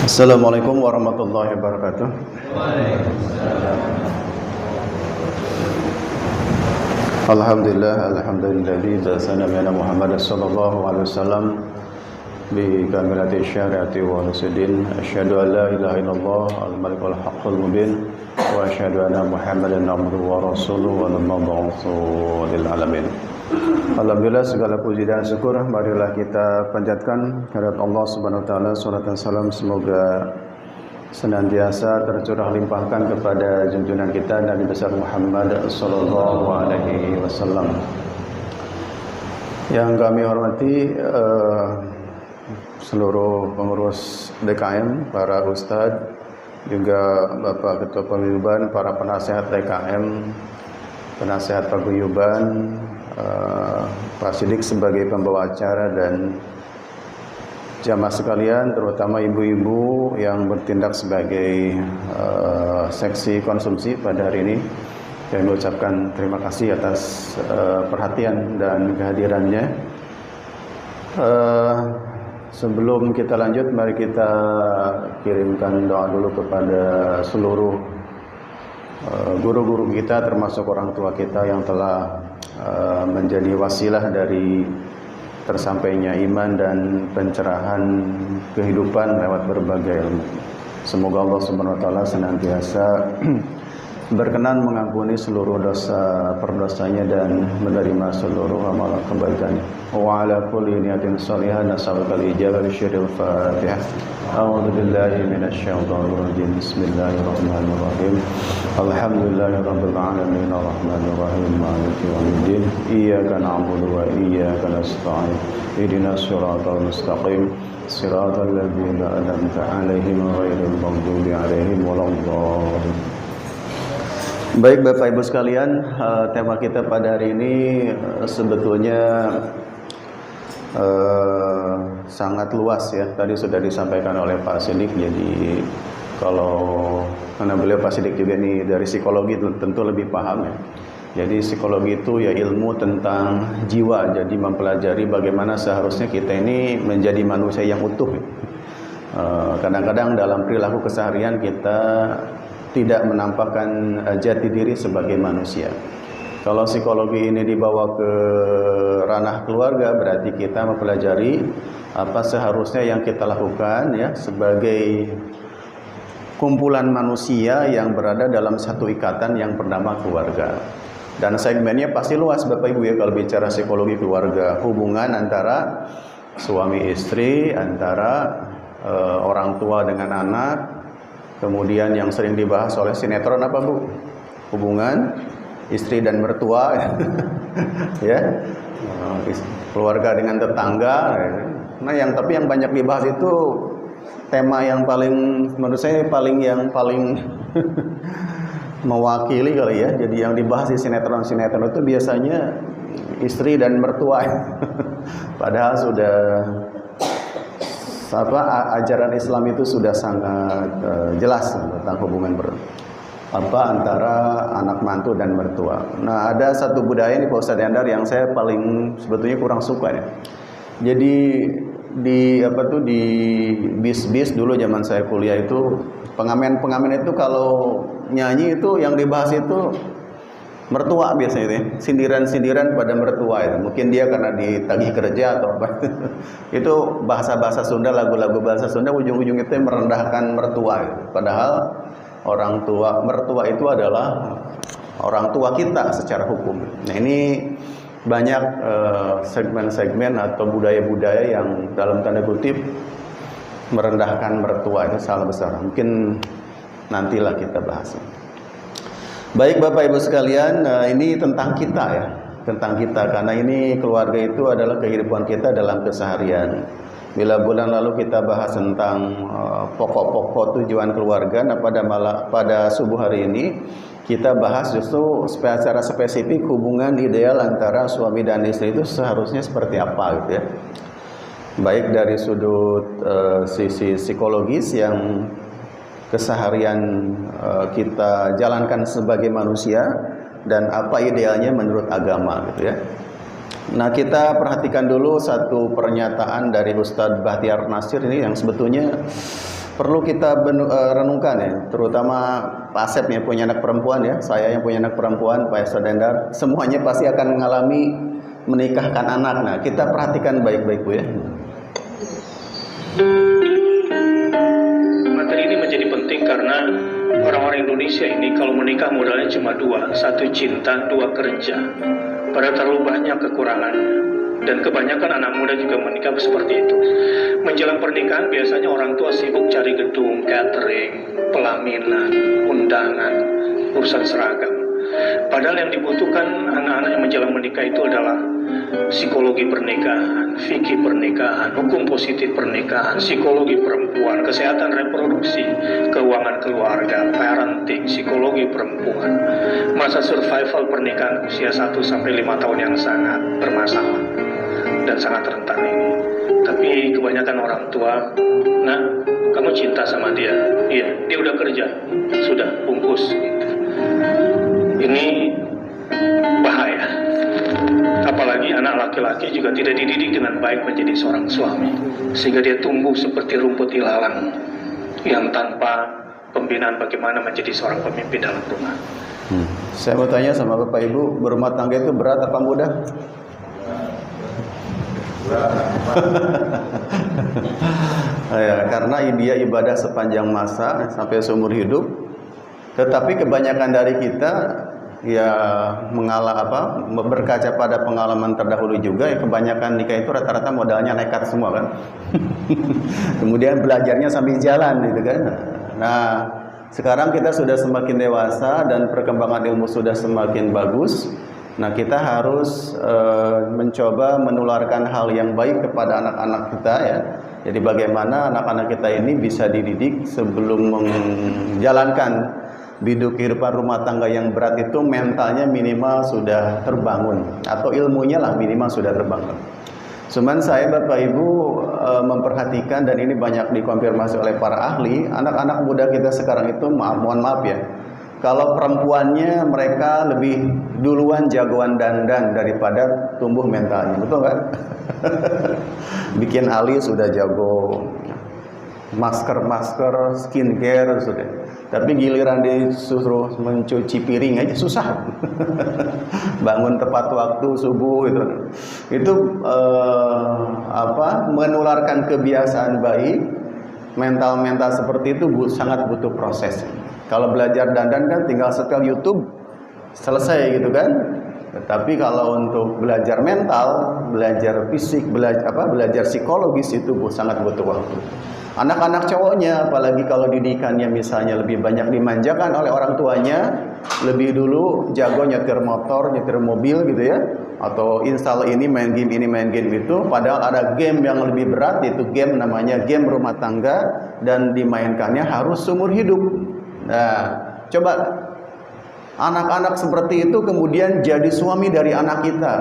Assalamualaikum warahmatullahi wabarakatuh. Alhamdulilladzi dasana bina Muhammad sallallahu alaihi wasallam bi kamilati syariati wa husuddin. Asyhadu an la ilaha illallah al-malikul haqqul mubin wa asyhadu anna Muhammadan abduhu wa rasuluhu wa nabiyyu lil alamin. Alhamdulillah, segala puji dan syukur marilah kita panjatkan kehadirat Allah Subhanahu wa taala, salawat dan salam semoga senantiasa tercurah limpahkan kepada junjungan kita Nabi besar Muhammad sallallahu alaihi wasallam. Yang kami hormati seluruh pengurus DKM, para ustadz, juga Bapak Ketua Paguyuban, para penasehat DKM, penasehat Paguyuban, Pak Sidik sebagai pembawa acara, dan jamaah sekalian, terutama ibu-ibu yang bertindak sebagai seksi konsumsi pada hari ini. Saya mengucapkan terima kasih atas perhatian dan kehadirannya. Sebelum kita lanjut, mari kita kirimkan doa dulu kepada seluruh guru-guru kita, termasuk orang tua kita yang telah menjadi wasilah dari tersampainya iman dan pencerahan kehidupan lewat berbagai ilmu. Semoga Allah Subhanahu wa taala senantiasa berkenan mengampuni seluruh dosa perdosanya dan menerima seluruh amal kebaikannya. Wa ala kulli niyatin shalihah nas'alukal ijabah bisyiril Fatihah. A'udzu billahi minasy syaithanir rajim. Bismillahirrahmanirrahim. Alhamdulillahirabbil alamin arrahmanir rahim maliki yaumiddin. Iyyaka na'budu wa iyyaka nasta'in. Ihdinas siratal mustaqim. Siratal ladzina an'amta 'alaihim ghairil maghdubi 'alaihim waladdallin. Baik Bapak Ibu sekalian, tema kita pada hari ini sebetulnya sangat luas ya. Tadi sudah disampaikan oleh Pak Sidik. Jadi karena beliau Pak Sidik juga ini dari psikologi, tentu lebih paham ya. Jadi psikologi itu ya ilmu tentang jiwa. Jadi mempelajari bagaimana seharusnya kita ini menjadi manusia yang utuh. Kadang-kadang dalam perilaku keseharian kita tidak menampakkan jati diri sebagai manusia. Kalau psikologi ini dibawa ke ranah keluarga, berarti kita mempelajari apa seharusnya yang kita lakukan ya sebagai kumpulan manusia yang berada dalam satu ikatan yang bernama keluarga. Dan segmennya pasti luas Bapak Ibu ya kalau bicara psikologi keluarga, hubungan antara suami istri, antara orang tua dengan anak. Kemudian yang sering dibahas oleh sinetron apa Bu? Hubungan istri dan mertua ya. Keluarga dengan tetangga. Nah, tapi yang banyak dibahas itu tema yang paling menurut saya paling mewakili kali ya. Jadi yang dibahas di sinetron-sinetron itu biasanya istri dan mertua. Padahal sudah ajaran Islam itu sudah sangat jelas tentang hubungan antara anak mantu dan mertua. Nah, ada satu budaya ini Pak Ustadz Yandar yang saya paling sebetulnya kurang suka ya. Jadi di bis dulu zaman saya kuliah itu pengamen itu kalau nyanyi itu yang dibahas itu mertua biasanya itu ya. Sindiran-sindiran pada mertua itu. Mungkin dia karena ditagih kerja atau apa. Itu bahasa-bahasa Sunda, lagu-lagu bahasa Sunda ujung-ujung itu merendahkan mertua gitu. Padahal mertua itu adalah orang tua kita secara hukum. Nah, ini banyak segmen-segmen atau budaya-budaya yang dalam tanda kutip merendahkan mertua, itu salah besar. Mungkin nantilah kita bahas. Baik Bapak Ibu sekalian, ini tentang kita ya, tentang kita, karena ini keluarga itu adalah kehidupan kita dalam keseharian. Bila bulan lalu kita bahas tentang pokok-pokok tujuan keluarga, nah pada subuh hari ini kita bahas justru secara spesifik hubungan ideal antara suami dan istri itu seharusnya seperti apa gitu ya. Baik dari sudut sisi psikologis yang keseharian kita jalankan sebagai manusia, dan apa idealnya menurut agama gitu ya. Nah, kita perhatikan dulu satu pernyataan dari Ustadz Bahtiar Nasir ini yang sebetulnya perlu kita renungkan ya, terutama Pak Asep yang punya anak perempuan ya, saya yang punya anak perempuan, Pak Ustadz Endar, semuanya pasti akan mengalami menikahkan anak. Nah, kita perhatikan baik-baik Bu ya. Materi ini menjadi penting karena orang-orang Indonesia ini kalau menikah modalnya cuma dua, satu cinta, dua kerja. Padahal terlalu banyak kekurangannya. Dan kebanyakan anak muda juga menikah seperti itu. Menjelang pernikahan biasanya orang tua sibuk cari gedung, catering, pelaminan, undangan, urusan seragam. Padahal yang dibutuhkan anak-anak yang menjelang menikah itu adalah psikologi pernikahan, fikih pernikahan, hukum positif pernikahan, psikologi perempuan, kesehatan reproduksi, keuangan keluarga, parenting, psikologi perempuan, masa survival pernikahan usia 1-5 tahun yang sangat bermasalah dan sangat rentan ini. Tapi kebanyakan orang tua, nah kamu cinta sama dia, iya dia udah kerja, sudah bungkus gitu. Ini bahaya. Apalagi anak laki-laki juga tidak dididik dengan baik menjadi seorang suami, sehingga dia tumbuh seperti rumput ilalang yang tanpa pembinaan bagaimana menjadi seorang pemimpin dalam rumah. Saya mau tanya sama Bapak Ibu, berumah tangga itu berat apa mudah? Ya, karena dia ibadah sepanjang masa sampai seumur hidup. Tetapi kebanyakan dari kita ya berkaca pada pengalaman terdahulu juga ya, kebanyakan nikah itu rata-rata modalnya nekat semua kan. Kemudian belajarnya sambil jalan gitu kan. Nah, sekarang kita sudah semakin dewasa dan perkembangan ilmu sudah semakin bagus. Nah, kita harus mencoba menularkan hal yang baik kepada anak-anak kita ya. Jadi bagaimana anak-anak kita ini bisa dididik sebelum menjalankan biduk kehidupan rumah tangga yang berat itu mentalnya minimal sudah terbangun atau ilmunya lah minimal sudah terbangun. Cuman saya Bapak Ibu memperhatikan dan ini banyak dikonfirmasi oleh para ahli, anak-anak muda kita sekarang itu mohon maaf ya, kalau perempuannya mereka lebih duluan jagoan dandan daripada tumbuh mentalnya, betul kan? Bikin alis sudah jago, masker, skincare sudah. Tapi giliran disuruh mencuci piring aja susah. Bangun tepat waktu subuh itu menularkan kebiasaan baik. Mental seperti itu sangat butuh proses. Kalau belajar dandan kan tinggal setel YouTube selesai gitu kan. Tapi kalau untuk belajar mental, belajar fisik, belajar psikologis itu sangat butuh waktu. Anak-anak cowoknya, apalagi kalau didikannya misalnya lebih banyak dimanjakan oleh orang tuanya, lebih dulu jago nyetir motor, nyetir mobil gitu ya, atau install ini main game itu, padahal ada game yang lebih berat, yaitu game namanya game rumah tangga dan dimainkannya harus seumur hidup. Nah, coba anak-anak seperti itu kemudian jadi suami dari anak kita.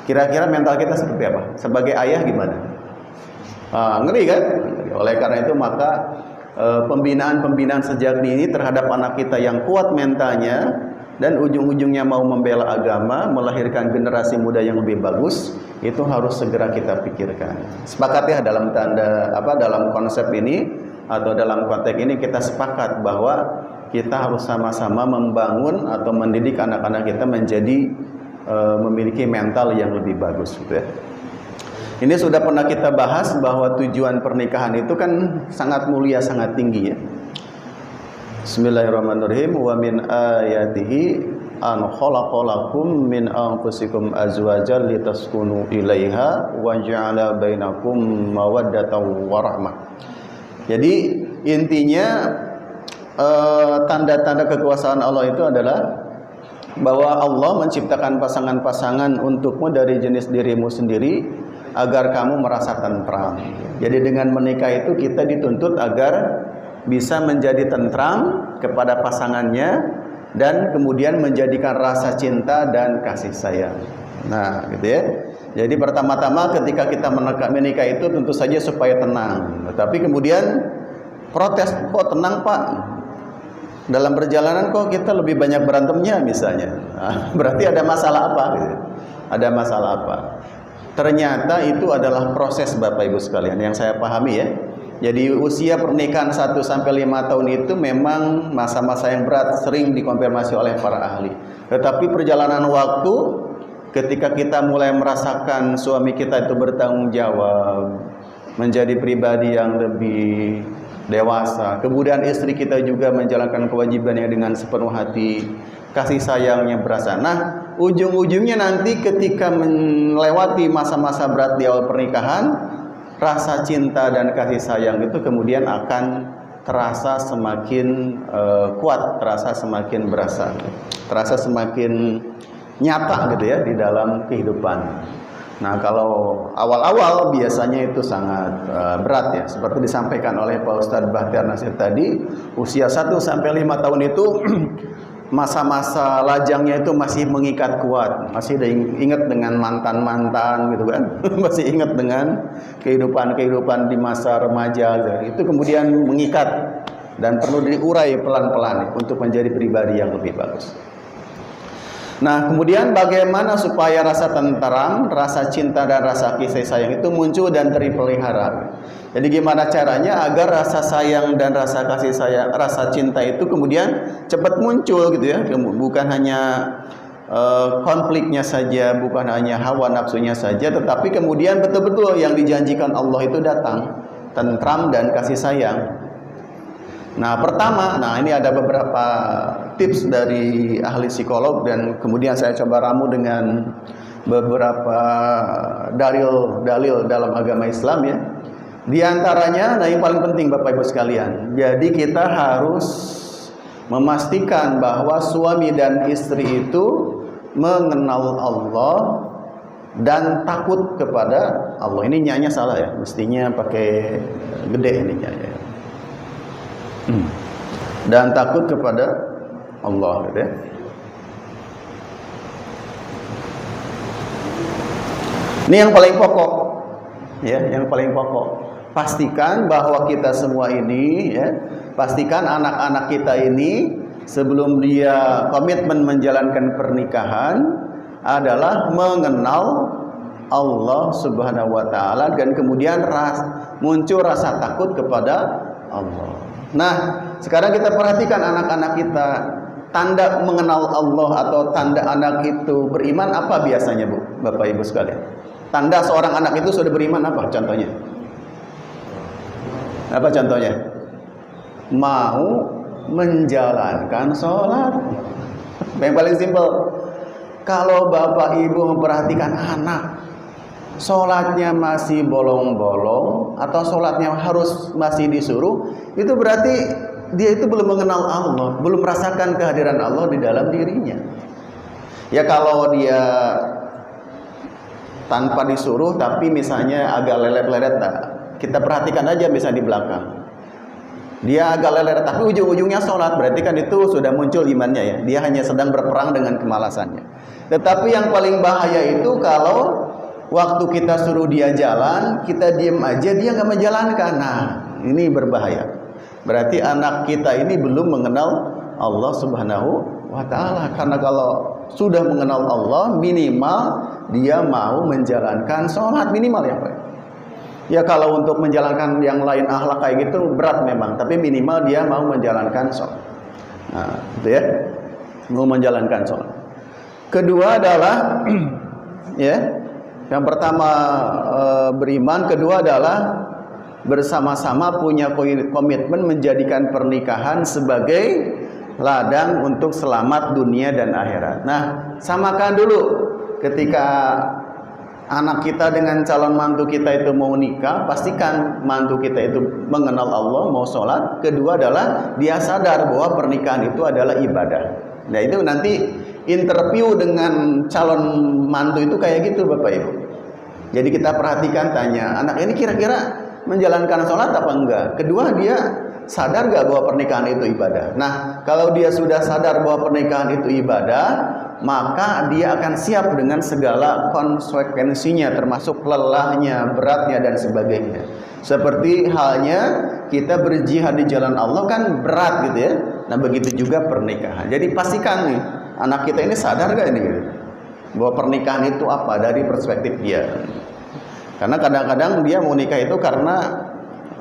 Kira-kira mental kita seperti apa? Sebagai ayah gimana? Ngeri kan? Oleh karena itu maka pembinaan sejak dini terhadap anak kita yang kuat mentalnya dan ujung-ujungnya mau membela agama, melahirkan generasi muda yang lebih bagus, itu harus segera kita pikirkan. Sepakat ya dalam dalam konsep ini atau dalam konteks ini kita sepakat bahwa kita harus sama-sama membangun atau mendidik anak-anak kita menjadi memiliki mental yang lebih bagus gitu ya. Ini sudah pernah kita bahas bahwa tujuan pernikahan itu kan sangat mulia, sangat tinggi ya. Bismillahirrahmanirrahim. Wa min ayatihi an khalaqalakum min anfusikum azwajan litaskunu ilaiha wa ja'ala bainakum mawaddatan wa rahmah. Jadi intinya tanda-tanda kekuasaan Allah itu adalah bahwa Allah menciptakan pasangan-pasangan untukmu dari jenis dirimu sendiri agar kamu merasa tentram. Jadi dengan menikah itu kita dituntut agar bisa menjadi tentram kepada pasangannya dan kemudian menjadikan rasa cinta dan kasih sayang. Nah, gitu ya. Jadi pertama-tama ketika kita menikah itu tentu saja supaya tenang. Tapi kemudian protes, kok tenang Pak? Dalam perjalanan kok kita lebih banyak berantemnya misalnya. Nah, berarti ada masalah apa? Gitu. Ada masalah apa? Ternyata itu adalah proses Bapak Ibu sekalian yang saya pahami ya. Jadi usia pernikahan 1 sampai 5 tahun itu memang masa-masa yang berat, sering dikonfirmasi oleh para ahli. Tetapi perjalanan waktu, ketika kita mulai merasakan suami kita itu bertanggung jawab, menjadi pribadi yang lebih dewasa, kemudian istri kita juga menjalankan kewajibannya dengan sepenuh hati, kasih sayangnya berasa. Nah, ujung-ujungnya nanti ketika melewati masa-masa berat di awal pernikahan, rasa cinta dan kasih sayang itu kemudian akan terasa semakin kuat, terasa semakin berasa, terasa semakin nyata gitu ya di dalam kehidupan. Nah, kalau awal-awal biasanya itu sangat berat ya, seperti disampaikan oleh Pak Ustadz Bahtiar Nasir tadi, usia 1 sampai 5 tahun itu masa-masa lajangnya itu masih mengikat kuat, masih ingat dengan mantan-mantan gitu kan, masih ingat dengan kehidupan-kehidupan di masa remaja gitu. Itu kemudian mengikat dan perlu diurai pelan-pelan untuk menjadi pribadi yang lebih bagus. Nah, kemudian bagaimana supaya rasa tentram, rasa cinta dan rasa kasih sayang itu muncul dan terpelihara? Jadi gimana caranya agar rasa sayang dan rasa kasih sayang, rasa cinta itu kemudian cepat muncul gitu ya, bukan hanya konfliknya saja, bukan hanya hawa nafsunya saja, tetapi kemudian betul-betul yang dijanjikan Allah itu datang, tentram dan kasih sayang. Nah, pertama, ini ada beberapa tips dari ahli psikolog dan kemudian saya coba ramu dengan beberapa dalil dalam agama Islam ya. Di antaranya, yang paling penting Bapak Ibu sekalian, jadi kita harus memastikan bahwa suami dan istri itu mengenal Allah dan takut kepada Allah. Ini nyanya salah ya, mestinya pakai gede ini nyanya. Dan takut kepada Allah gitu ya. Ini yang paling pokok ya, yang paling pokok. Pastikan bahwa kita semua ini ya, pastikan anak-anak kita ini sebelum dia komitmen menjalankan pernikahan adalah mengenal Allah Subhanahu wa taala dan kemudian muncul rasa takut kepada Allah. Nah, sekarang kita perhatikan anak-anak kita, tanda mengenal Allah atau tanda anak itu beriman apa biasanya, Bu, Bapak Ibu sekalian? Tanda seorang anak itu sudah beriman apa contohnya? Apa contohnya? Mau menjalankan sholat. Yang paling simpel. Kalau Bapak Ibu memperhatikan anak, sholatnya masih bolong-bolong atau sholatnya harus masih disuruh, itu berarti dia itu belum mengenal Allah, belum merasakan kehadiran Allah di dalam dirinya. Ya kalau dia tanpa disuruh tapi misalnya agak lelet-lelet, kita perhatikan aja misalnya di belakang, dia agak lelet tapi ujung-ujungnya sholat, berarti kan itu sudah muncul imannya ya, dia hanya sedang berperang dengan kemalasannya. Tetapi yang paling bahaya itu kalau waktu kita suruh dia jalan, kita diem aja, dia nggak menjalankan. Nah, ini berbahaya. Berarti anak kita ini belum mengenal Allah Subhanahu wa ta'ala. Karena kalau sudah mengenal Allah, minimal dia mau menjalankan sholat, minimal ya Pak. Ya kalau untuk menjalankan yang lain akhlak kayak gitu berat memang, tapi minimal dia mau menjalankan sholat. Nah, itu ya, mau menjalankan sholat. Kedua adalah ya, yang pertama beriman, kedua adalah bersama-sama punya komitmen menjadikan pernikahan sebagai ladang untuk selamat dunia dan akhirat. Nah, samakan dulu ketika anak kita dengan calon mantu kita itu mau nikah, pastikan mantu kita itu mengenal Allah, mau sholat. Kedua adalah dia sadar bahwa pernikahan itu adalah ibadah. Nah, itu nanti interview dengan calon mantu itu kayak gitu Bapak Ibu. Jadi kita perhatikan, tanya, anak ini kira-kira menjalankan sholat apa enggak? Kedua, dia sadar enggak bahwa pernikahan itu ibadah? Nah, kalau dia sudah sadar bahwa pernikahan itu ibadah, maka dia akan siap dengan segala konsekuensinya, termasuk lelahnya, beratnya, dan sebagainya. Seperti halnya kita berjihad di jalan Allah kan berat gitu ya. Nah, begitu juga pernikahan. Jadi pastikan nih, anak kita ini sadar gak ini gitu, bahwa pernikahan itu apa dari perspektif dia. Karena kadang-kadang dia mau nikah itu karena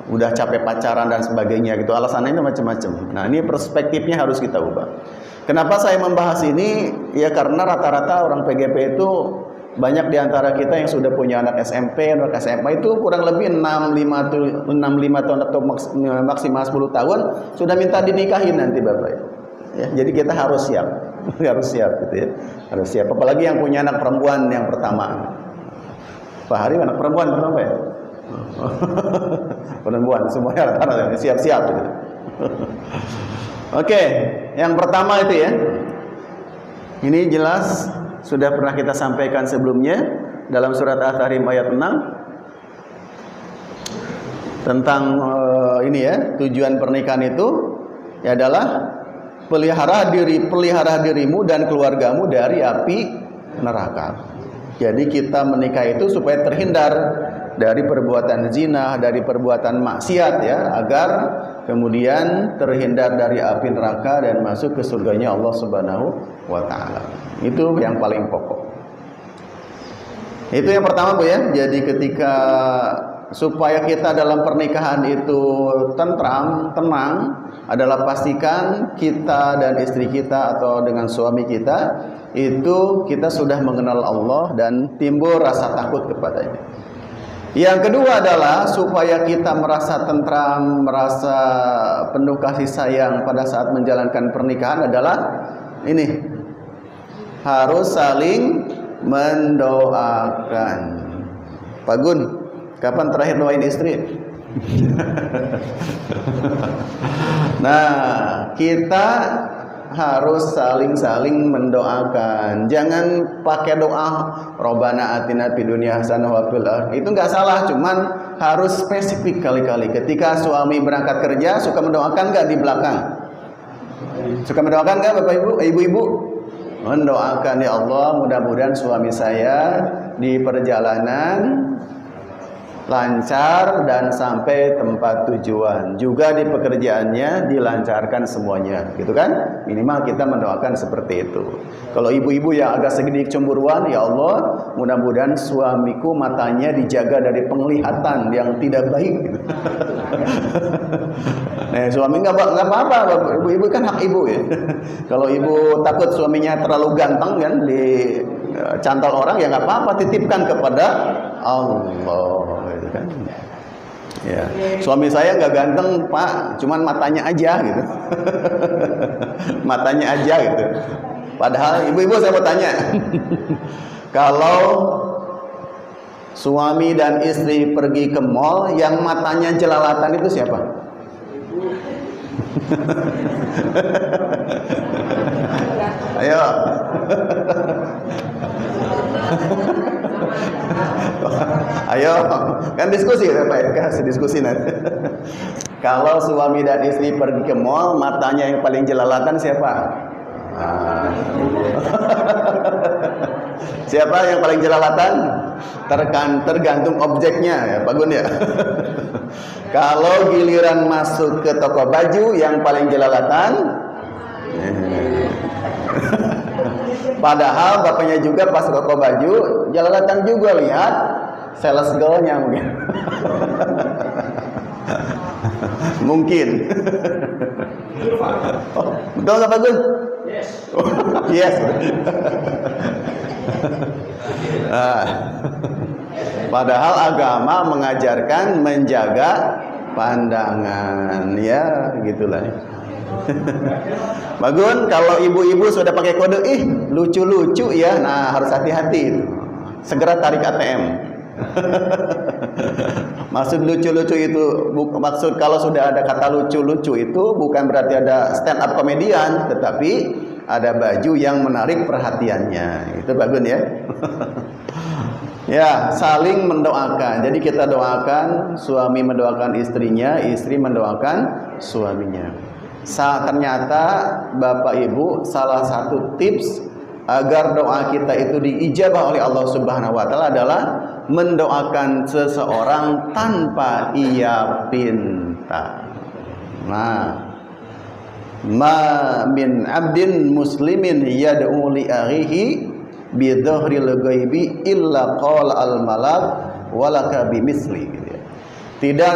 udah capek pacaran dan sebagainya gitu, alasannya itu macam-macam. Nah, ini perspektifnya harus kita ubah. Kenapa saya membahas ini? Ya karena rata-rata orang PGP itu banyak diantara kita yang sudah punya anak SMP, anak SMA itu kurang lebih 65 tahun atau maksimal 10 tahun sudah minta dinikahin nanti Bapak. Ya, jadi kita harus siap, harus siap gitu ya, harus siap. Apalagi yang punya anak perempuan yang pertama. Pak Hari anak perempuan berapa ya? Perempuan semuanya rata-rata siap-siap gitu. Oke, yang pertama itu ya. Ini jelas sudah pernah kita sampaikan sebelumnya dalam surat At-Tahrim ayat 6 tentang ini ya, tujuan pernikahan itu ya adalah pelihara dirimu dan keluargamu dari api neraka. Jadi kita menikah itu supaya terhindar dari perbuatan zina, dari perbuatan maksiat ya, agar kemudian terhindar dari api neraka dan masuk ke surganya Allah Subhanahu wa taala. Itu yang paling pokok. Itu yang pertama Bu ya. Jadi ketika supaya kita dalam pernikahan itu tentram, tenang, adalah pastikan kita dan istri kita atau dengan suami kita itu kita sudah mengenal Allah dan timbul rasa takut kepadanya. Yang kedua adalah supaya kita merasa tentram, merasa penuh kasih sayang pada saat menjalankan pernikahan adalah ini, harus saling mendoakan. Pak Gun, kapan terakhir doain istri? Nah, kita harus saling mendoakan. Jangan pakai doa Robbana atina fid dunya hasanah wa fil akhirati. Itu enggak salah, cuman harus spesifik kali-kali. Ketika suami berangkat kerja, suka mendoakan enggak di belakang? Suka mendoakan enggak Bapak Ibu, ibu-ibu? Mendoakan, ya Allah, mudah-mudahan suami saya di perjalanan lancar dan sampai tempat tujuan, juga di pekerjaannya dilancarkan semuanya, gitu kan? Minimal kita mendoakan seperti itu. Kalau ibu-ibu yang agak sedikit cemburuan, ya Allah, mudah-mudahan suamiku matanya dijaga dari penglihatan yang tidak baik. Gitu. Nah, suami nggak apa-apa, ibu-ibu kan hak ibu ya. Kalau ibu takut suaminya terlalu ganteng kan di cantol orang, ya nggak apa-apa, titipkan kepada Allah. Gitu kan. Ya, suami saya nggak ganteng Pak, cuman matanya aja gitu. Matanya aja gitu. Padahal ibu-ibu saya mau tanya, kalau suami dan istri pergi ke mall, yang matanya jelalatan itu siapa? Ayo. Ayo, kan diskusi ya Pak, kasih diskusi nanti. Kalau suami dan istri pergi ke mall, matanya yang paling jelalatan siapa? Siapa yang paling jelalatan? Tergantung objeknya ya Pak Gun ya. Kalau giliran masuk ke toko baju, yang paling jelalatan padahal bapaknya juga pas toko baju jelalatan juga, lihat sales girl-nya mungkin. Mungkin. Oh, betul nggak Pak Gun? Yes. Yes. Padahal agama mengajarkan menjaga pandangan, ya gitulah. Pak Gun, kalau ibu-ibu sudah pakai kode, lucu-lucu ya, nah harus hati-hati, segera tarik ATM. Maksud lucu-lucu itu, maksud kalau sudah ada kata lucu-lucu itu bukan berarti ada stand up komedian, tetapi ada baju yang menarik perhatiannya. Itu Pak Gun ya. Ya, saling mendoakan. Jadi kita doakan, suami mendoakan istrinya, istri mendoakan suaminya. Ternyata Bapak Ibu, salah satu tips agar doa kita itu diijabah oleh Allah Subhanahu wa taala adalah mendoakan seseorang tanpa ia pinta. Nah, ma min abdin muslimin yad'u li akhihi bi dhahril ghaibi illa qala al malak walaka bimisli. Tidak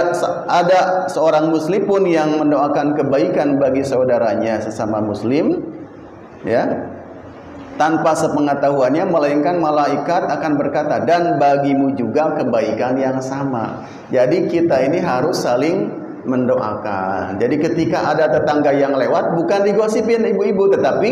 ada seorang muslim pun yang mendoakan kebaikan bagi saudaranya sesama muslim, ya, tanpa sepengetahuannya, melainkan malaikat akan berkata, dan bagimu juga kebaikan yang sama. Jadi kita ini harus saling mendoakan. Jadi ketika ada tetangga yang lewat, bukan digosipin ibu-ibu, tetapi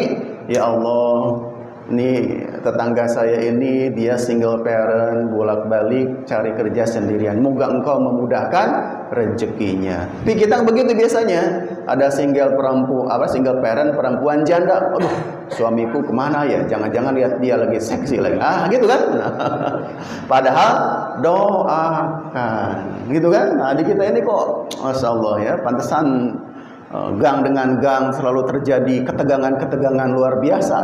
ya Allah, nih tetangga saya ini dia single parent, bolak-balik cari kerja sendirian. Moga engkau memudahkan rezekinya. Tapi kita begitu biasanya. Ada single parent, perempuan janda. Aduh, suamiku kemana ya? Jangan-jangan lihat dia lagi seksi lagi. Gitu kan? Padahal doakan, gitu kan? Nah, di kita ini kok, masya Allah ya, pantesan gang dengan gang selalu terjadi ketegangan-ketegangan luar biasa.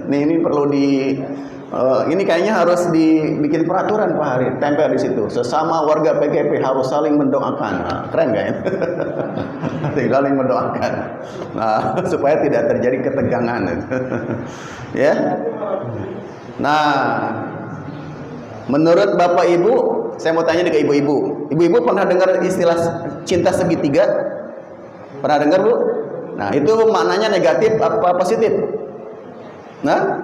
Ini perlu ini kayaknya harus dibikin peraturan Pak Hari, tempel di situ. Sesama warga PKP harus saling mendoakan. Nah, keren nggak ya? Saling mendoakan. Nah, supaya tidak terjadi ketegangan. Ya. Nah, menurut Bapak Ibu, saya mau tanya ke ibu-ibu. Ibu-ibu pernah dengar istilah cinta segitiga? Pernah dengar, Bu? Nah, itu maknanya negatif apa positif? Nah,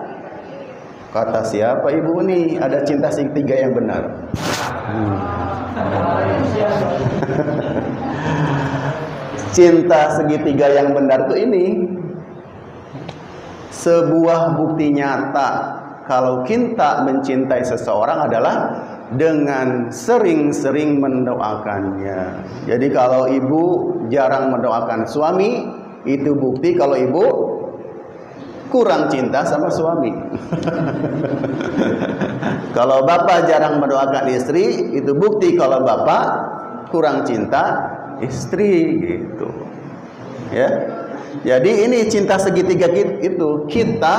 kata siapa ibu nih? Ada cinta segitiga yang benar. Cinta segitiga yang benar tuh ini sebuah bukti nyata kalau kita mencintai seseorang adalah dengan sering-sering mendoakannya. Jadi kalau ibu jarang mendoakan suami, itu bukti kalau ibu kurang cinta sama suami. Kalau bapak jarang mendoakan istri, itu bukti kalau bapak kurang cinta istri, gitu. Ya. Jadi ini cinta segitiga itu, kita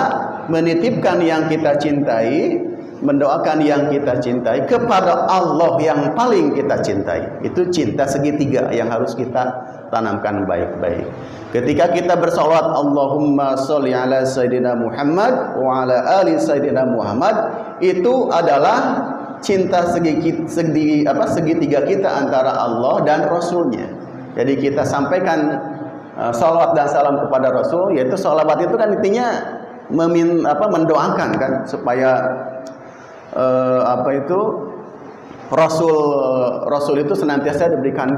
menitipkan yang kita cintai, mendoakan yang kita cintai kepada Allah yang paling kita cintai. Itu cinta segitiga yang harus kita tanamkan baik-baik. Ketika kita bersolawat Allahumma sholli ala Sayyidina Muhammad wa ala ali Sayyidina Muhammad, itu adalah cinta segitiga kita antara Allah dan Rasulnya. Jadi kita sampaikan salawat dan salam kepada Rasul, yaitu salawat itu kan intinya mendoakan kan supaya Rasul itu senantiasa diberikan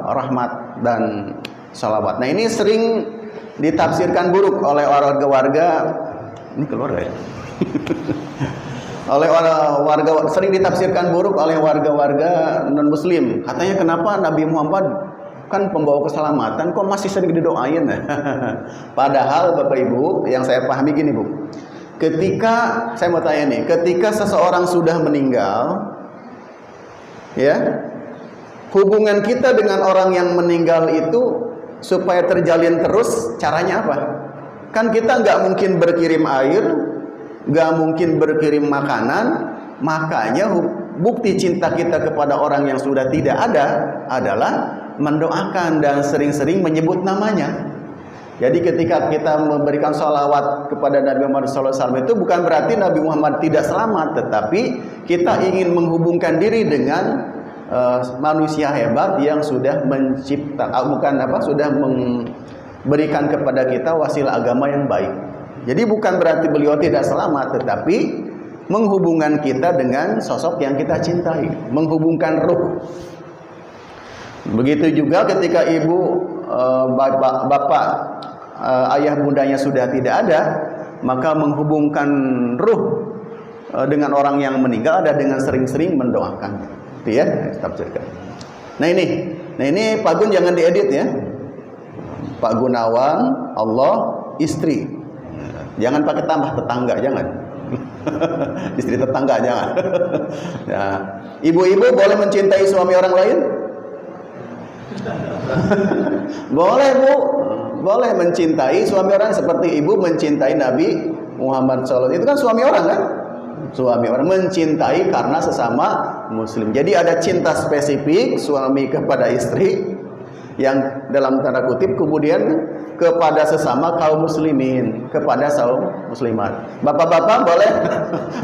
rahmat dan salawat. Nah, ini sering ditafsirkan buruk oleh warga-warga, ini keluarga ya. Sering ditafsirkan buruk oleh warga-warga non muslim. Katanya kenapa Nabi Muhammad kan pembawa keselamatan kok masih sering didoain? Padahal Bapak Ibu, yang saya pahami gini, Bu. Ketika saya mau tanya nih, ketika seseorang sudah meninggal, ya, hubungan kita dengan orang yang meninggal itu supaya terjalin terus, caranya apa? Kan kita nggak mungkin berkirim air, nggak mungkin berkirim makanan, makanya bukti cinta kita kepada orang yang sudah tidak ada adalah mendoakan dan sering-sering menyebut namanya. Jadi ketika kita memberikan sholawat kepada Nabi Muhammad SAW itu bukan berarti Nabi Muhammad tidak selamat, tetapi kita ingin menghubungkan diri dengan manusia hebat yang sudah sudah memberikan kepada kita wasilah agama yang baik. Jadi bukan berarti beliau tidak selamat, tetapi menghubungkan kita dengan sosok yang kita cintai, menghubungkan ruh. Begitu juga ketika ibu, bapak, ayah bundanya sudah tidak ada, maka menghubungkan ruh dengan orang yang meninggal ada dengan sering-sering mendoakan. Itu ya, tafsirkan. Nah ini Pak Gun jangan diedit ya. Pak Gunawan, Allah, istri. Jangan pakai tambah tetangga, jangan. Istri tetangga jangan. Nah, ibu-ibu boleh mencintai suami orang lain? Boleh, Bu. Boleh mencintai suami orang seperti ibu mencintai Nabi Muhammad SAW. Itu kan suami orang kan? Suami orang mencintai karena sesama muslim. Jadi ada cinta spesifik suami kepada istri yang dalam tanda kutip, kemudian kepada sesama kaum muslimin, kepada kaum muslimat. Bapak-bapak boleh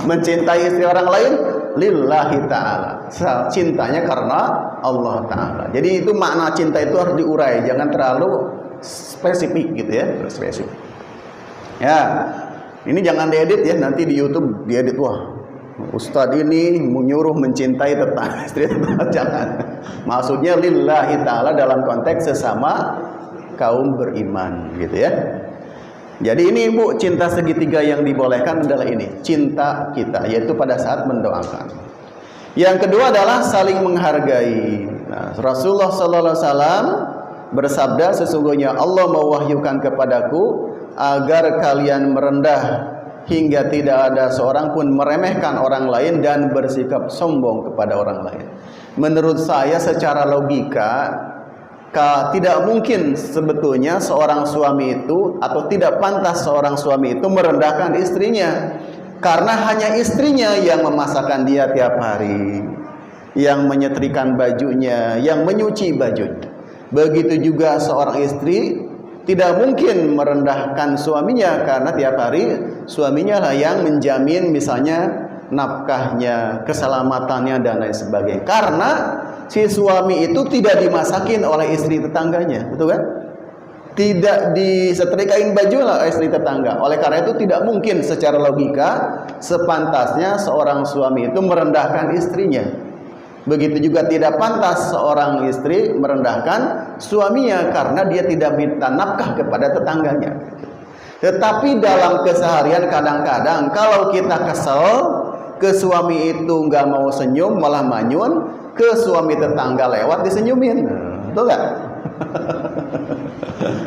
mencintai istri orang lain? lillahi ta'ala. Cintanya karena Allah Ta'ala. Jadi itu makna cinta itu harus diurai, jangan terlalu spesifik gitu ya, spesifik. Ya, ini jangan diedit ya, nanti di YouTube diedit, wah Ustadz ini menyuruh mencintai tetangga istri tetangga. Jangan. Maksudnya lillahi ta'ala dalam konteks sesama kaum beriman gitu ya. Jadi ini Bu, cinta segitiga yang dibolehkan adalah ini, cinta kita, yaitu pada saat mendoakan. Yang kedua adalah saling menghargai. Nah, Rasulullah sallallahu alaihi wasallam bersabda, sesungguhnya Allah mewahyukan kepadaku agar kalian merendah hingga tidak ada seorang pun meremehkan orang lain dan bersikap sombong kepada orang lain. Menurut saya secara logika tidak mungkin sebetulnya seorang suami itu, atau tidak pantas seorang suami itu merendahkan istrinya, karena hanya istrinya yang memasakkan dia tiap hari, yang menyetrikakan bajunya, yang menyuci bajunya. Begitu juga seorang istri tidak mungkin merendahkan suaminya, karena tiap hari suaminya lah yang menjamin misalnya nafkahnya, keselamatannya dan lain sebagainya. Karena si suami itu tidak dimasakin oleh istri tetangganya, betul kan? Tidak disetrikain baju oleh istri tetangga. Oleh karena itu tidak mungkin secara logika sepantasnya seorang suami itu merendahkan istrinya. Begitu juga tidak pantas seorang istri merendahkan suaminya karena dia tidak minta nafkah kepada tetangganya. Tetapi dalam keseharian kadang-kadang kalau kita kesel, ke suami itu nggak mau senyum malah manyun, ke suami tetangga lewat disenyumin, betul nggak?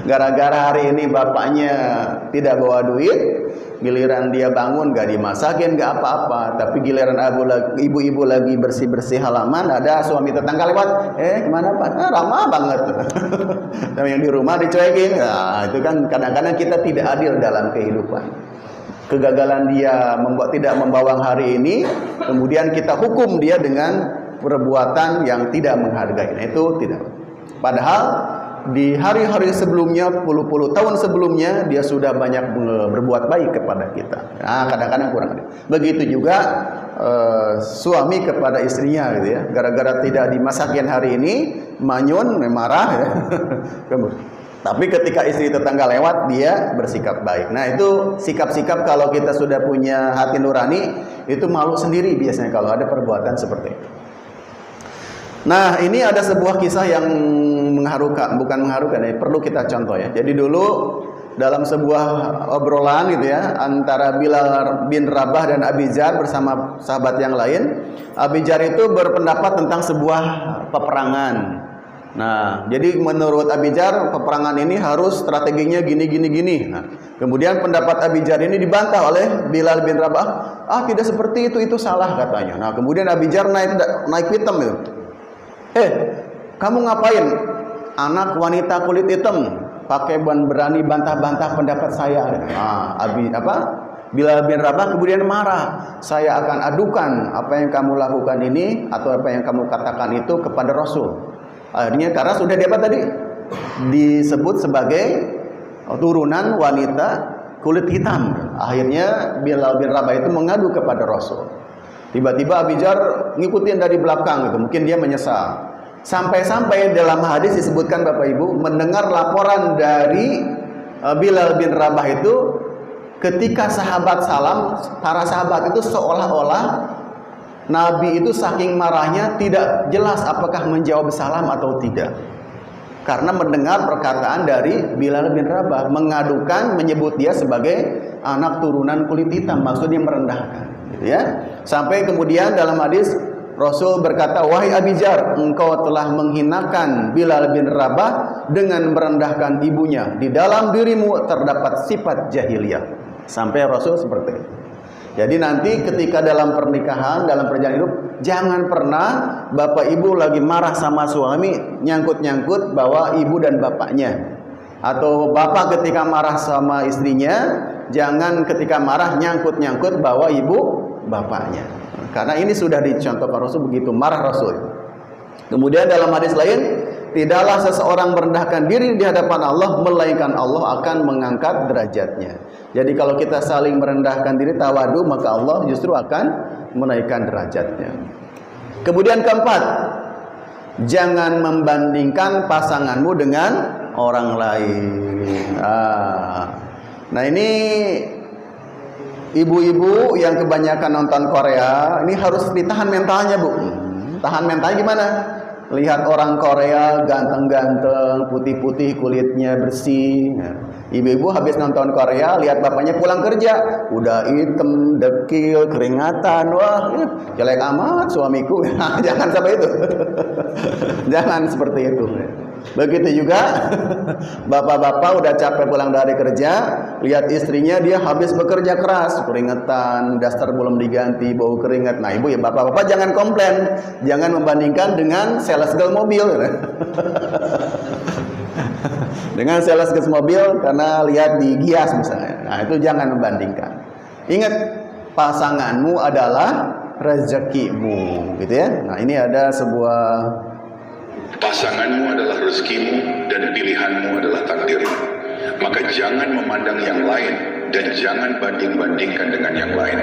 Gara-gara hari ini bapaknya tidak bawa duit, giliran dia bangun nggak dimasakin, nggak apa-apa. Tapi giliran ibu-ibu lagi bersih-bersih halaman, ada suami tetangga lewat, kemana Pak? Ramah banget. Dan yang di rumah dicuekin. Nah, itu kan kadang-kadang kita tidak adil dalam kehidupan. Kegagalan dia tidak membawang hari ini, kemudian kita hukum dia dengan perbuatan yang tidak menghargai. Nah, itu tidak. Padahal di hari-hari sebelumnya, puluh-puluh tahun sebelumnya, dia sudah banyak berbuat baik kepada kita. Nah, kadang-kadang kurang. Begitu juga suami kepada istrinya, gitu ya. Gara-gara tidak dimasakin hari ini, manyun, marah, ya. Tapi ketika istri tetangga lewat, dia bersikap baik. Nah, itu sikap-sikap kalau kita sudah punya hati nurani, itu malu sendiri biasanya kalau ada perbuatan seperti itu. Nah, ini ada sebuah kisah yang mengharukan, bukan mengharukan, ya, perlu kita contoh ya. Jadi dulu dalam sebuah obrolan gitu ya, antara Bilal bin Rabah dan Abi Dzar bersama sahabat yang lain, Abi Dzar itu berpendapat tentang sebuah peperangan. Nah, jadi menurut Abi Dzar peperangan ini harus strateginya gini. Nah, kemudian pendapat Abi Dzar ini dibantah oleh Bilal bin Rabah. Tidak seperti itu salah katanya. Nah, kemudian Abi Dzar naik pitam itu. Kamu ngapain? Anak wanita kulit hitam pakai berani bantah-bantah pendapat saya. Bilal bin Rabah kemudian marah. Saya akan adukan apa yang kamu lakukan ini atau apa yang kamu katakan itu kepada Rasul. Akhirnya karena sudah disebut sebagai turunan wanita kulit hitam. Akhirnya Bilal bin Rabah itu mengadu kepada Rasul. Tiba-tiba Abi Dzar ngikutin dari belakang gitu. Mungkin dia menyesal. Sampai-sampai dalam hadis disebutkan Bapak Ibu mendengar laporan dari Bilal bin Rabah itu ketika sahabat salam, para sahabat itu seolah-olah Nabi itu saking marahnya tidak jelas apakah menjawab salam atau tidak. Karena mendengar perkataan dari Bilal bin Rabah menyebut dia sebagai anak turunan kulit hitam, maksudnya merendahkan, gitu ya. Sampai kemudian dalam hadis Rasul berkata, "Wahai Abi Dzar, engkau telah menghinakan Bilal bin Rabah dengan merendahkan ibunya. Di dalam dirimu terdapat sifat jahiliyah." Sampai Rasul seperti itu. Jadi nanti ketika dalam pernikahan, dalam perjalanan hidup, jangan pernah bapak ibu lagi marah sama suami, nyangkut-nyangkut bawa ibu dan bapaknya. Atau bapak ketika marah sama istrinya, jangan ketika marah nyangkut-nyangkut bawa ibu bapaknya. Karena ini sudah dicontohkan Rasul begitu marah Rasul. Kemudian dalam hadis lain, tidaklah seseorang merendahkan diri di hadapan Allah, melainkan Allah akan mengangkat derajatnya. Jadi kalau kita saling merendahkan diri, tawadu, maka Allah justru akan menaikkan derajatnya. Kemudian keempat, jangan membandingkan pasanganmu dengan orang lain. Nah ini ibu-ibu yang kebanyakan nonton Korea, ini harus ditahan mentalnya, Bu. Tahan mentalnya gimana? Lihat orang Korea ganteng-ganteng, putih-putih, kulitnya bersih. Ibu-ibu habis nonton Korea, lihat bapaknya pulang kerja, udah hitam, dekil, keringatan. Wah, jelek amat suamiku. Jangan sampai itu. Jangan seperti itu. Begitu juga bapak-bapak udah capek pulang dari kerja, lihat istrinya dia habis bekerja keras, keringetan, daster belum diganti, bau keringat. Nah ibu ya bapak-bapak jangan komplain, jangan membandingkan dengan sales girl mobil. Dengan sales girl mobil karena lihat di Gias misalnya. Nah itu jangan membandingkan. Ingat, pasanganmu adalah rezekimu, gitu ya. Nah ini ada sebuah, pasanganmu adalah rezekimu dan pilihanmu adalah takdirmu. Maka jangan memandang yang lain dan jangan banding-bandingkan dengan yang lain.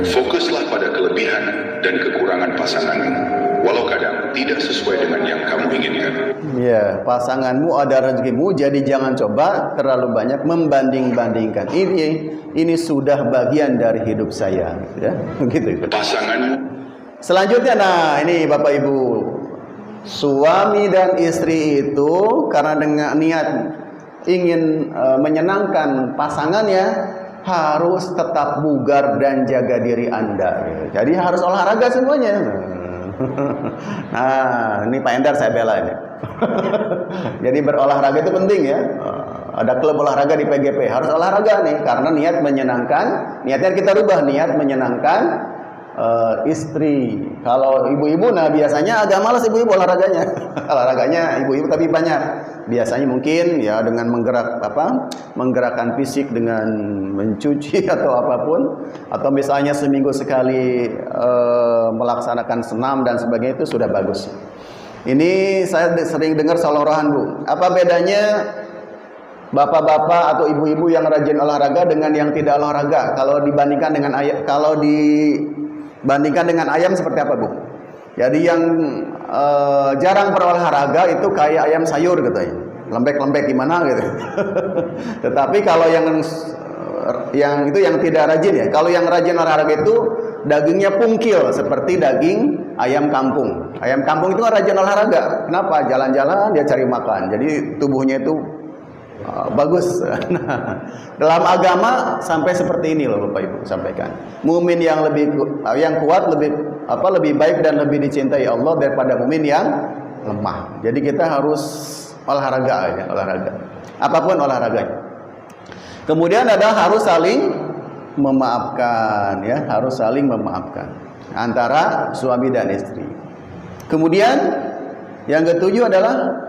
Fokuslah pada kelebihan dan kekurangan pasanganmu, walau kadang tidak sesuai dengan yang kamu inginkan. ya, pasanganmu ada rezekimu, jadi jangan coba terlalu banyak membanding-bandingkan. Ini sudah bagian dari hidup saya, ya. Begitu. Pasanganmu. Selanjutnya, nah ini Bapak Ibu, suami dan istri itu karena dengan niat ingin menyenangkan pasangannya, harus tetap bugar dan jaga diri Anda. Jadi harus olahraga semuanya. Nah, ini Pak Endar saya bela ini. Jadi berolahraga itu penting ya. Ada klub olahraga di PGP, harus olahraga nih karena niat menyenangkan. Niatnya kita rubah, niat menyenangkan istri. Kalau ibu-ibu, nah biasanya agak malas ibu-ibu olahraganya. Olahraganya ibu-ibu tapi banyak. Biasanya mungkin ya dengan menggerakkan fisik dengan mencuci atau apapun, atau misalnya seminggu sekali melaksanakan senam dan sebagainya, itu sudah bagus. Ini saya sering dengar saluran, Bu. Apa bedanya bapak-bapak atau ibu-ibu yang rajin olahraga dengan yang tidak olahraga? Kalau dibandingkan dengan ayam seperti apa, Bu? Jadi yang jarang berolahraga itu kayak ayam sayur gitu ya. Lembek-lembek gimana gitu. Tetapi kalau yang tidak rajin ya. Kalau yang rajin olahraga itu dagingnya pungkil seperti daging ayam kampung. Ayam kampung itu rajin olahraga. Kenapa? Jalan-jalan dia cari makan. Jadi tubuhnya itu bagus. Nah, dalam agama sampai seperti ini loh Bapak Ibu sampaikan. Mukmin yang kuat lebih baik dan lebih dicintai Allah daripada mukmin yang lemah. Jadi kita harus olahraga ya, olahraga. Apapun olahraganya. Kemudian harus saling memaafkan ya, harus saling memaafkan antara suami dan istri. Kemudian yang ketujuh adalah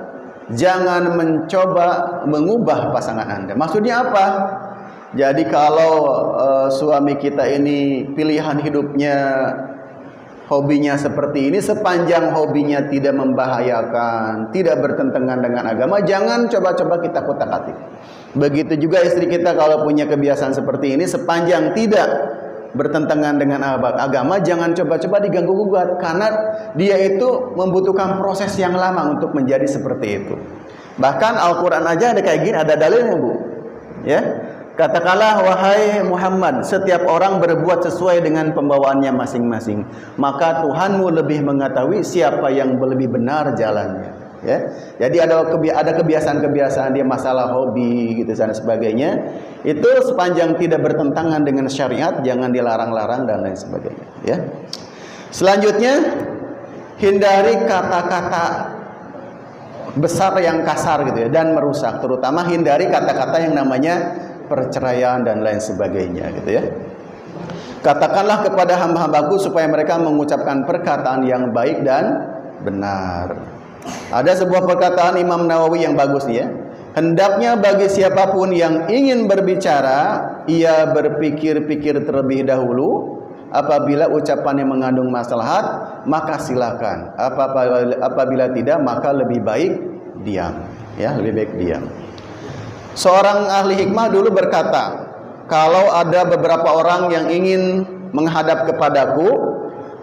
jangan mencoba mengubah pasangan Anda. Maksudnya apa? Jadi kalau suami kita ini pilihan hidupnya, hobinya seperti ini, sepanjang hobinya tidak membahayakan, tidak bertentangan dengan agama, jangan coba-coba kita kotak-atik. Begitu juga istri kita kalau punya kebiasaan seperti ini, sepanjang tidak bertentangan dengan agama, jangan coba-coba diganggu-gugat, karena dia itu membutuhkan proses yang lama untuk menjadi seperti itu. Bahkan Al-Quran aja ada kayak gini, ada dalilnya, Bu. Ya, katakanlah wahai Muhammad, setiap orang berbuat sesuai dengan pembawaannya masing-masing, maka Tuhanmu lebih mengetahui siapa yang lebih benar jalannya. Ya, jadi ada kebiasaan-kebiasaan dia masalah hobi gitu dan sebagainya, itu sepanjang tidak bertentangan dengan syariat jangan dilarang-larang dan lain sebagainya. Ya. Selanjutnya, hindari kata-kata besar yang kasar gitu ya dan merusak, terutama hindari kata-kata yang namanya perceraian dan lain sebagainya gitu ya. Katakanlah kepada hamba-hambaku supaya mereka mengucapkan perkataan yang baik dan benar. Ada sebuah perkataan Imam Nawawi yang bagus nih ya. Hendaknya bagi siapapun yang ingin berbicara, ia berpikir-pikir terlebih dahulu. Apabila ucapannya mengandung maslahat, maka silakan. Apabila tidak, maka lebih baik diam. Ya, lebih baik diam. Seorang ahli hikmah dulu berkata, kalau ada beberapa orang yang ingin menghadap kepadaku,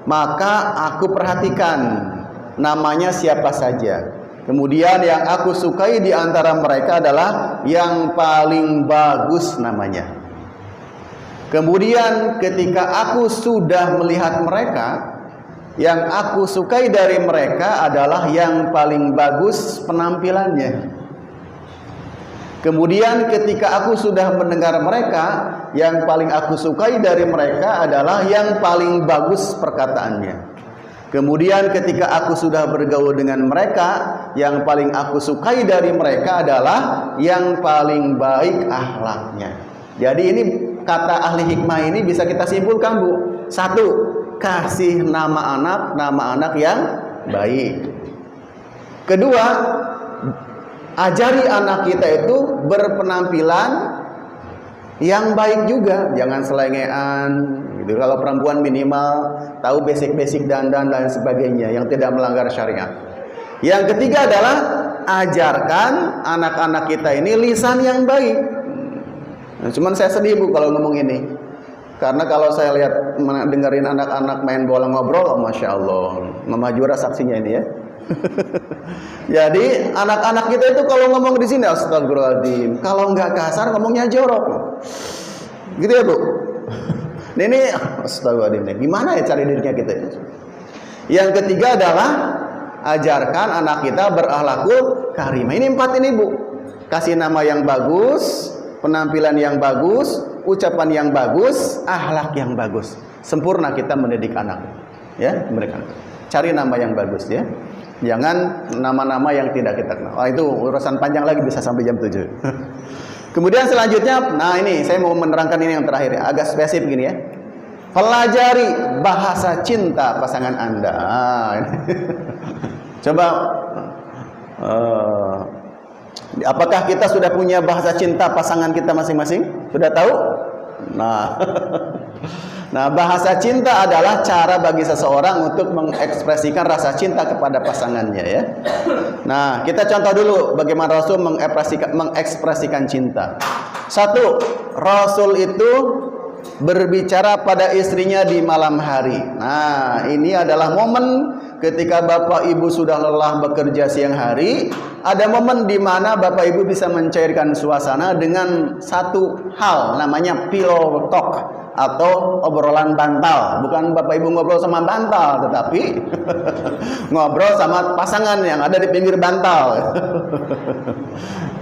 maka aku perhatikan namanya siapa saja. Kemudian yang aku sukai di antara mereka adalah yang paling bagus namanya. Kemudian ketika aku sudah melihat mereka, yang aku sukai dari mereka adalah yang paling bagus penampilannya. Kemudian ketika aku sudah mendengar mereka, yang paling aku sukai dari mereka adalah yang paling bagus perkataannya. Kemudian ketika aku sudah bergaul dengan mereka, yang paling aku sukai dari mereka adalah yang paling baik akhlaknya. Jadi ini kata ahli hikmah ini bisa kita simpulkan, Bu. Satu, kasih nama anak yang baik. Kedua, ajari anak kita itu berpenampilan yang baik juga, jangan selengean gitu. Kalau perempuan minimal tahu basic-basic dandan dan sebagainya yang tidak melanggar syariat. Yang ketiga adalah ajarkan anak-anak kita ini lisan yang baik. Nah, cuman saya sedih, Bu, kalau ngomong ini. Karena kalau saya lihat dengerin anak-anak main bola ngobrol, oh, Masya Allah, Mama Jura saksinya ini ya. Jadi anak-anak kita itu kalau ngomong di sini astagfirullahaladzim, kalau nggak kasar ngomongnya jorok, gitu ya, Bu. Ini astagfirullahaladzim, gimana ya cari dirinya kita? Yang ketiga adalah ajarkan anak kita berakhlakul karimah. Ini 4 ini, Bu. Kasih nama yang bagus, penampilan yang bagus, ucapan yang bagus, akhlak yang bagus. Sempurna kita mendidik anak, ya, mereka. Cari nama yang bagus, ya. Jangan nama-nama yang tidak kita kenal. Oh, itu urusan panjang lagi, bisa sampai jam 7. Kemudian selanjutnya, nah ini saya mau menerangkan ini yang terakhir, agak spesifik gini ya. Pelajari bahasa cinta pasangan Anda. Coba apakah kita sudah punya bahasa cinta pasangan kita masing-masing? Sudah tahu? Nah, bahasa cinta adalah cara bagi seseorang untuk mengekspresikan rasa cinta kepada pasangannya, ya. Nah, kita contoh dulu bagaimana Rasul mengekspresikan cinta. 1, Rasul itu berbicara pada istrinya di malam hari. Nah, ini adalah momen ketika Bapak Ibu sudah lelah bekerja siang hari, ada momen di mana Bapak Ibu bisa mencairkan suasana dengan satu hal, namanya pillow talk atau obrolan bantal. Bukan Bapak Ibu ngobrol sama bantal, tetapi ngobrol sama pasangan yang ada di pinggir bantal.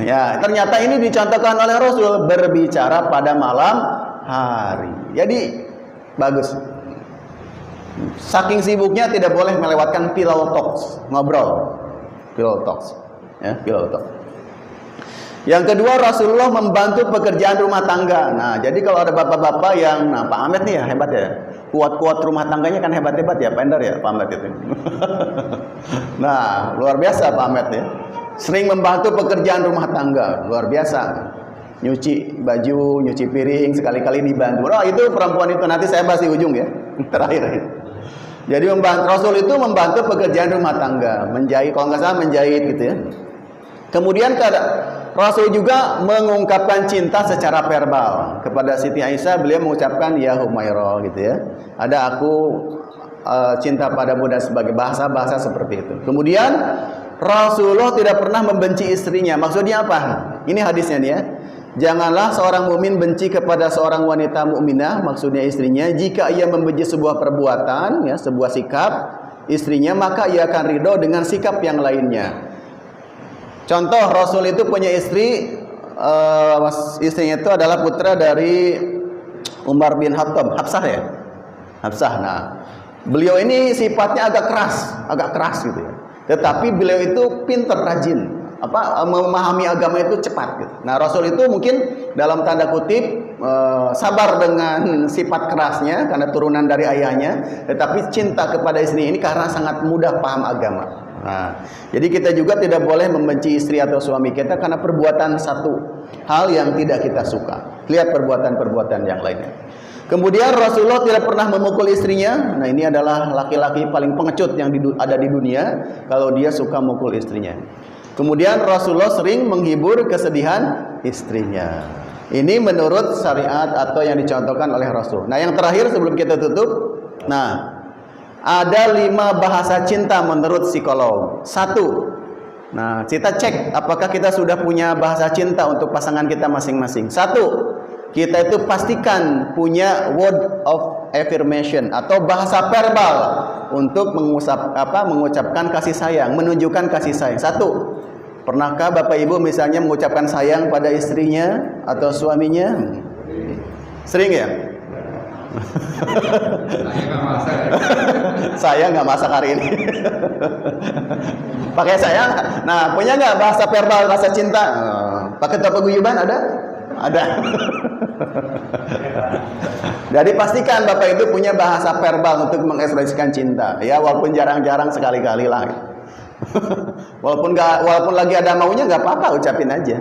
Ya, ternyata ini dicontohkan oleh Rasul berbicara pada malam hari. Jadi bagus. Saking sibuknya tidak boleh melewatkan pillow talks, ngobrol. Pillow talks, ya, pillow talk. Yang kedua, Rasulullah membantu pekerjaan rumah tangga. Nah, jadi kalau ada bapak-bapak yang, nah Pak Ahmed nih ya hebat ya, kuat-kuat rumah tangganya kan hebat-hebat ya, Pak Endar ya, Pak Ahmed itu. Nah, luar biasa Pak Ahmed ya, sering membantu pekerjaan rumah tangga, luar biasa. Nyuci baju, nyuci piring, sekali-kali dibantu. Oh, itu perempuan itu nanti saya bahas di ujung ya, terakhir. Jadi Rasul itu membantu pekerjaan rumah tangga, menjahit, kalau nggak salah menjahit gitu ya. Kemudian Rasul juga mengungkapkan cinta secara verbal kepada Siti Aisyah. Beliau mengucapkan ya Humairah gitu ya. Ada aku cinta padamu dan sebagai bahasa-bahasa seperti itu. Kemudian Rasulullah tidak pernah membenci istrinya. Maksudnya apa? Ini hadisnya nih ya. Janganlah seorang mukmin benci kepada seorang wanita mukminah, maksudnya istrinya, jika ia membenci sebuah perbuatan, ya, sebuah sikap istrinya, maka ia akan ridho dengan sikap yang lainnya. Contoh, Rasul itu punya istri, istrinya itu adalah putra dari Umar bin Khattab, Hafsah ya, Hafsah. Nah, beliau ini sifatnya agak keras gitu ya. Tetapi beliau itu pintar, rajin. Memahami agama itu cepat gitu. Nah, Rasul itu mungkin dalam tanda kutip sabar dengan sifat kerasnya karena turunan dari ayahnya, tetapi cinta kepada istri ini karena sangat mudah paham agama. Nah, jadi kita juga tidak boleh membenci istri atau suami kita karena perbuatan satu hal yang tidak kita suka. Lihat perbuatan-perbuatan yang lainnya. Kemudian Rasulullah tidak pernah memukul istrinya. Nah, ini adalah laki-laki paling pengecut yang ada di dunia kalau dia suka mukul istrinya. Kemudian Rasulullah sering menghibur kesedihan istrinya. Ini menurut syariat atau yang dicontohkan oleh Rasul. Nah, yang terakhir sebelum kita tutup, nah, ada 5 bahasa cinta menurut psikolog. 1. Nah, kita cek apakah kita sudah punya bahasa cinta untuk pasangan kita masing-masing. 1. Kita itu pastikan punya word of affirmation atau bahasa verbal untuk mengucapkan kasih sayang, menunjukkan kasih sayang. 1. Pernahkah Bapak Ibu misalnya mengucapkan sayang pada istrinya atau suaminya? Sering ya? Saya nggak masak hari ini. Pakai sayang. Nah, punya nggak bahasa verbal, bahasa cinta? Pakai paguyuban ada? Ada. Jadi pastikan Bapak itu punya bahasa verbal untuk mengekspresikan cinta. Ya, walaupun jarang-jarang sekali-kali lah. walaupun lagi ada maunya nggak apa-apa, ucapin aja.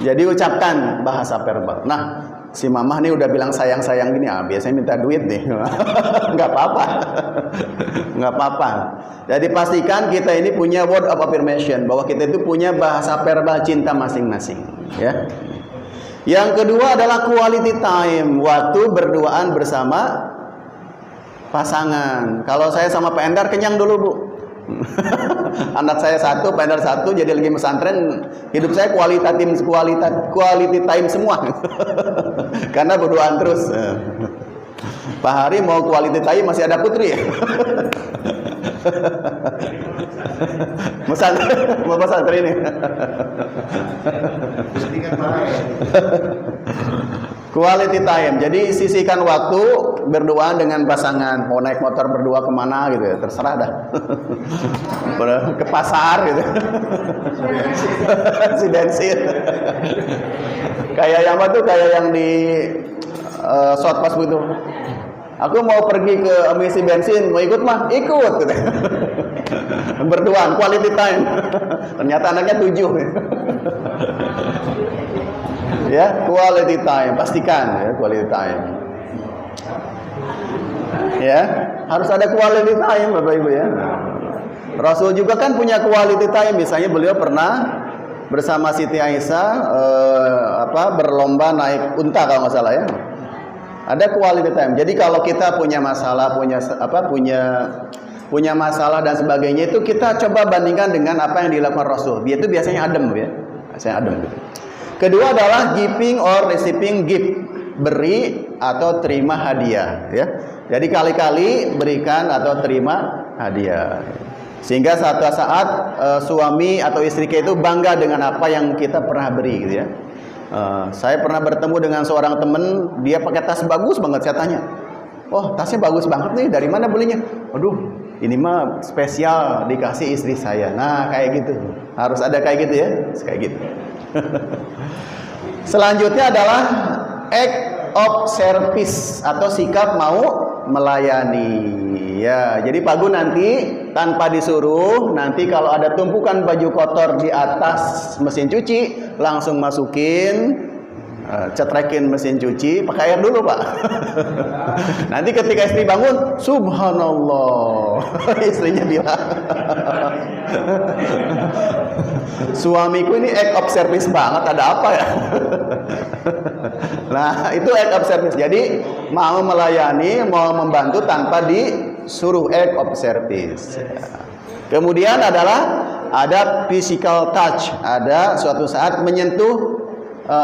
Jadi ucapkan bahasa verbal. Nah, si mamah nih udah bilang sayang-sayang gini, biasanya minta duit nih. nggak apa-apa. Nggak apa-apa. Jadi pastikan kita ini punya word of affirmation, bahwa kita itu punya bahasa verbal cinta masing-masing, ya. Yang kedua adalah quality time, waktu berduaan bersama pasangan. Kalau saya sama Pak Endar kenyang dulu, Bu. Anak saya 1, Pak Endar 1, jadi lagi pesantren, hidup saya quality time semua. Karena berduaan terus. Pak Hari mau quality time masih ada Putri. Mau pesantren ini. Quality time. Jadi sisihkan waktu berduaan dengan pasangan. Mau naik motor berdua kemana gitu ya, terserah dah. Ke pasar gitu. Si bensin. Kayak yang apa tuh? Kayak yang di Shotpas gitu. Aku mau pergi ke isi bensin, mau ikut mah? Ikut gitu. Berduaan, quality time. Ternyata anaknya 7. Ya, quality time, pastikan ya, quality time. Ya, harus ada quality time Bapak Ibu ya. Rasul juga kan punya quality time, misalnya beliau pernah bersama Siti Aisyah berlomba naik unta kalau nggak salah ya. Ada quality time. Jadi kalau kita punya masalah, punya masalah dan sebagainya, itu kita coba bandingkan dengan apa yang dilakukan Rasul. Dia itu biasanya adem ya. Biasanya adem gitu. Kedua adalah giving or receiving gift, beri atau terima hadiah ya. Jadi kali-kali berikan atau terima hadiah. Sehingga suatu saat suami atau istri kita itu bangga dengan apa yang kita pernah beri gitu ya. Saya pernah bertemu dengan seorang teman, dia pakai tas bagus banget, saya tanya. Oh, tasnya bagus banget nih, dari mana belinya? Aduh, ini mah spesial dikasih istri saya. Nah, kayak gitu. Harus ada kayak gitu ya, kayak gitu. Selanjutnya adalah act of service atau sikap mau melayani. Ya, jadi Pak Gun nanti tanpa disuruh, nanti kalau ada tumpukan baju kotor di atas mesin cuci, langsung masukin, cetrekin mesin cuci, pakai air dulu Pak. Nanti ketika istri bangun, subhanallah, istrinya bilang, suamiku ini act of service banget, ada apa ya? Nah, itu act of service. Jadi mau melayani, mau membantu tanpa disuruh, act of service. Kemudian ada physical touch, ada suatu saat menyentuh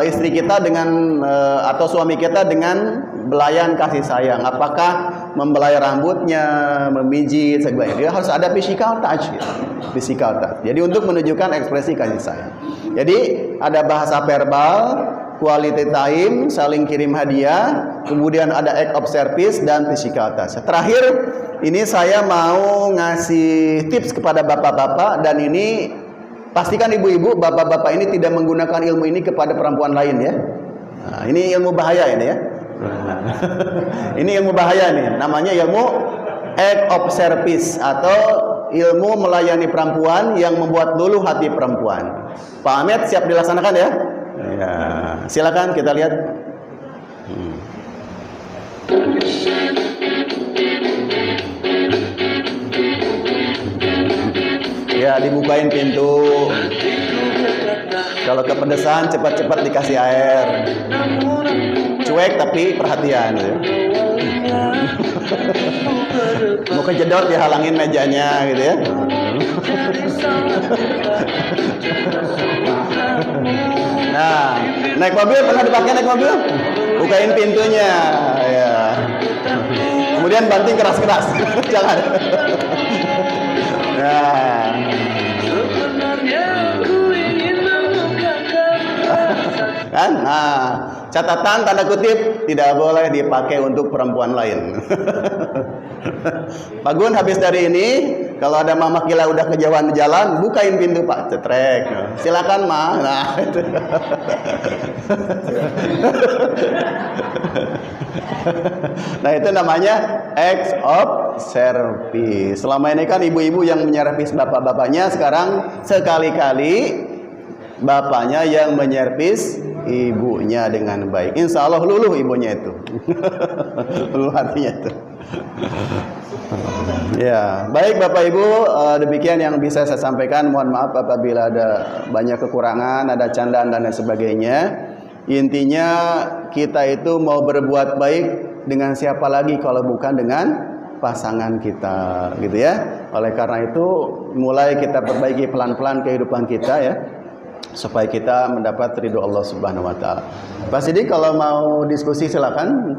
istri kita dengan atau suami kita dengan belayan kasih sayang. Apakah membelai rambutnya, memijit, sebagainya. Dia harus ada physical touch, gitu. Physical touch. Jadi untuk menunjukkan ekspresi kasih sayang. Jadi ada bahasa verbal, quality time, saling kirim hadiah, kemudian ada act of service dan physical touch. Terakhir, ini saya mau ngasih tips kepada bapak-bapak, dan ini pastikan ibu-ibu, bapak-bapak ini tidak menggunakan ilmu ini kepada perempuan lain ya. Nah, ini ilmu bahaya ini ya. Ini ilmu bahaya nih, namanya ilmu act of service atau ilmu melayani perempuan yang membuat luluh hati perempuan. Pak Ahmed siap dilaksanakan ya? Ya, silakan kita lihat. Ya, dibukain pintu. Kalau kepedesan cepat-cepat dikasih air. Cuek tapi perhatian gitu. Mau kejedot dihalangin mejanya gitu ya. Nah, naik mobil pernah dipakai naik mobil? Bukain pintunya ya. Kemudian banting keras-keras. Jangan. Nah. Kan? Nah, catatan tanda kutip tidak boleh dipakai untuk perempuan lain. Pak Gun, habis dari ini kalau ada Mama Kila udah kejauhan di jalan, bukain pintu Pak, cetrek. Silakan Ma. Nah, itu. Nah, itu namanya acts of service. Selama ini kan ibu-ibu yang menyervis bapak-bapaknya, sekarang sekali-kali bapaknya yang menyervis ibunya dengan baik. Insya Allah luluh ibunya itu. Luluh hatinya itu. Ya, baik Bapak Ibu, demikian yang bisa saya sampaikan. Mohon maaf apabila ada banyak kekurangan, ada candaan dan lain sebagainya. Intinya kita itu mau berbuat baik dengan siapa lagi kalau bukan dengan pasangan kita, gitu ya. Oleh karena itu, mulai kita perbaiki pelan-pelan kehidupan kita ya, supaya kita mendapat ridho Allah Subhanahu wa taala. Pak Sidik, kalau mau diskusi silakan,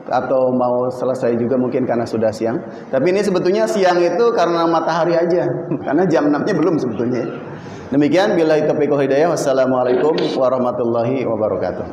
atau mau selesai juga mungkin karena sudah siang. Tapi ini sebetulnya siang itu karena matahari aja. Karena jam 6-nya belum sebetulnya. Demikian, billahi taufiq wal hidayah. Wassalamualaikum warahmatullahi wabarakatuh.